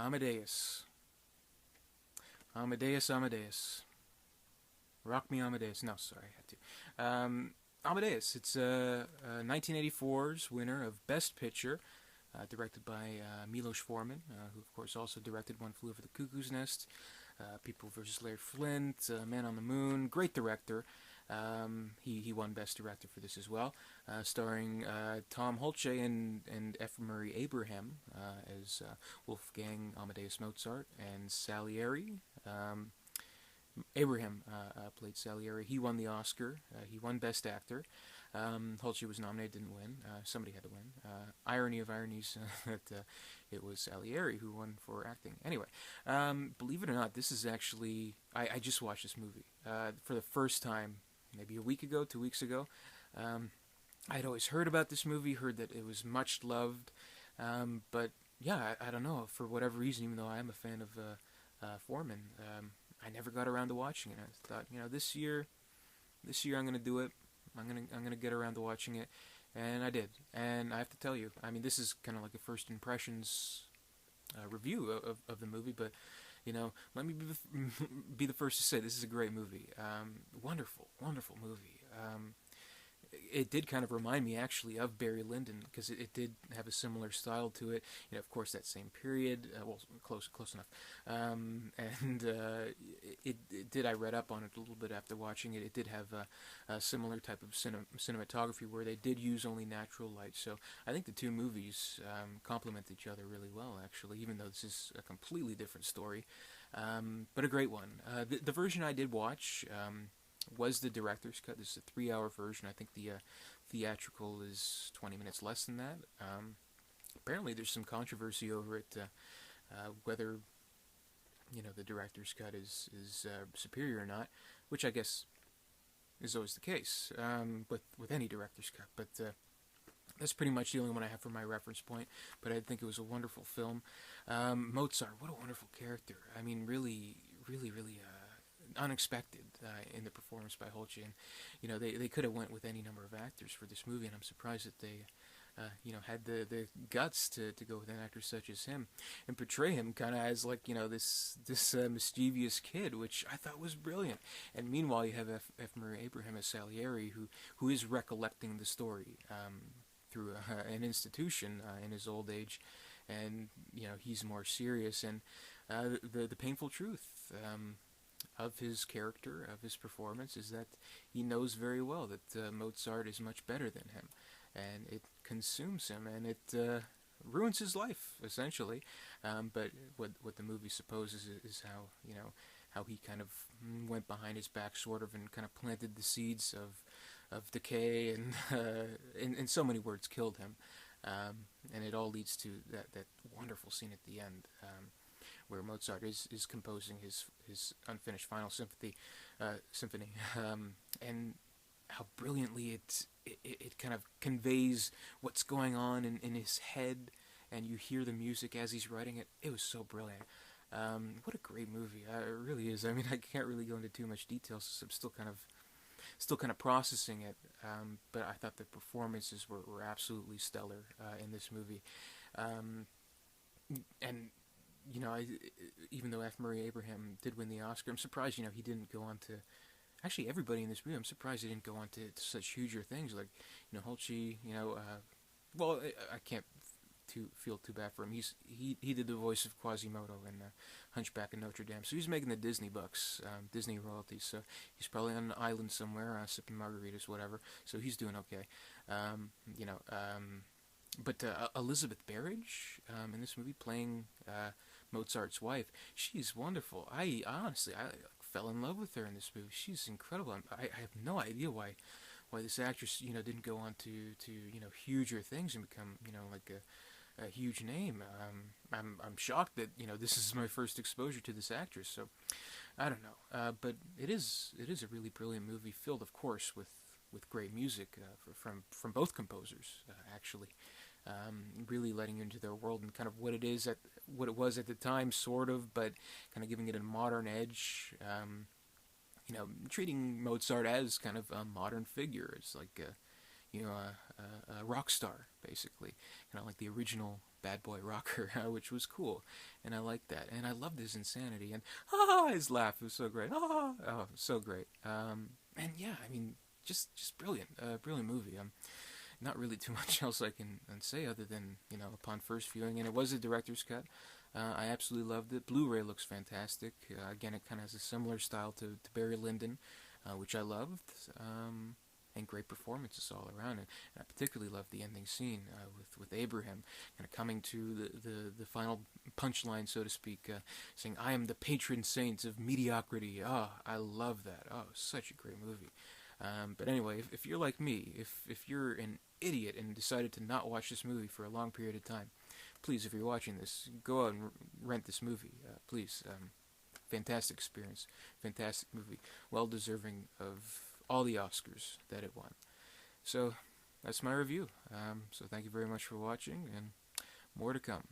Amadeus. Amadeus, Amadeus. Rock me, Amadeus. No, sorry, I had to. Amadeus. It's 1984's winner of Best Picture, directed by Milos Forman, who of course also directed One Flew Over the Cuckoo's Nest, People vs. Larry Flint, Man on the Moon. Great director. He won Best Director for this as well, starring Tom Holtze and F. Murray Abraham as Wolfgang Amadeus Mozart and Salieri. Abraham played Salieri. He won the Oscar. He won Best Actor. Holtze was nominated, didn't win. Somebody had to win. Irony of ironies that it was Salieri who won for acting. Anyway, believe it or not, this is actually... I just watched this movie for the first time maybe a week ago, 2 weeks ago. I'd always heard about this movie, heard that it was much loved, but yeah, I don't know, for whatever reason, even though I am a fan of Foreman, I never got around to watching it. I thought, this year I'm gonna do it. I'm gonna get around to watching it, and I did. And I have to tell you, I mean, this is kind of like a first impressions review of the movie, but let me be the first to say this is a great movie. Wonderful, wonderful movie. It did kind of remind me actually of Barry Lyndon because it did have a similar style to it. Of course, that same period. Well, close enough. And it did. I read up on it a little bit after watching it. It did have a similar type of cinematography where they did use only natural light. So I think the two movies complement each other really well, actually, even though this is a completely different story. But a great one. The version I did watch was the director's cut. This is a 3-hour version. I think the theatrical is 20 minutes less than that. Apparently there's some controversy over it, whether the director's cut is superior or not, which I guess is always the case with any director's cut. But that's pretty much the only one I have for my reference point. But I think it was a wonderful film. Mozart, what a wonderful character. I mean, really, really, really unexpected in the performance by Holtze, and they could have went with any number of actors for this movie, and I'm surprised that they had the guts to go with an actor such as him and portray him kind of as like this mischievous kid, which I thought was brilliant. And meanwhile, you have F. Murray Abraham as Salieri, who is recollecting the story through an institution in his old age, and he's more serious, and the painful truth of his character, of his performance, is that he knows very well that Mozart is much better than him, and it consumes him, and it ruins his life, essentially. But what the movie supposes is how he kind of went behind his back, sort of, and kind of planted the seeds of decay, and in so many words, killed him. And it all leads to that wonderful scene at the end, where Mozart is composing his unfinished final symphony, and how brilliantly it kind of conveys what's going on in his head, and you hear the music as he's writing it. It was so brilliant. What a great movie! It really is. I mean, I can't really go into too much detail, since I'm still kind of processing it. But I thought the performances were absolutely stellar in this movie, and even though F. Murray Abraham did win the Oscar, I'm surprised, he didn't go on to... Actually, everybody in this movie, I'm surprised he didn't go on to such huger things, like, Holtze, well, I can't feel too bad for him. He did the voice of Quasimodo in Hunchback of Notre Dame, so he's making the Disney bucks, Disney royalties, so he's probably on an island somewhere, sipping margaritas, whatever, so he's doing okay. But Elizabeth Berridge in this movie, playing Mozart's wife, she's wonderful. I honestly fell in love with her in this movie. She's incredible. I have no idea why this actress didn't go on to huger things and become like a huge name. I'm shocked that this is my first exposure to this actress. So I don't know, but it is a really brilliant movie, filled, of course, with great music from both composers, actually. Really letting you into their world and kind of what it was at the time, sort of, but kind of giving it a modern edge. Treating Mozart as kind of a modern figure, as like a rock star, basically, kind of like the original bad boy rocker, which was cool, and I liked that, and I loved his insanity, and his laugh was so great, oh, so great, and yeah, I mean, just brilliant, brilliant movie. Not really too much else I can say other than, upon first viewing, and it was a director's cut. I absolutely loved it. Blu-ray looks fantastic. Again, it kind of has a similar style to Barry Lyndon, which I loved, and great performances all around. And I particularly loved the ending scene with Abraham kind of coming to the final punchline, so to speak, saying, "I am the patron saint of mediocrity." Oh, I love that. Oh, such a great movie. But anyway, if you're like me, if you're an idiot and decided to not watch this movie for a long period of time, please, if you're watching this, go out and rent this movie. Please. Fantastic experience. Fantastic movie. Well deserving of all the Oscars that it won. So, that's my review. So thank you very much for watching, and more to come.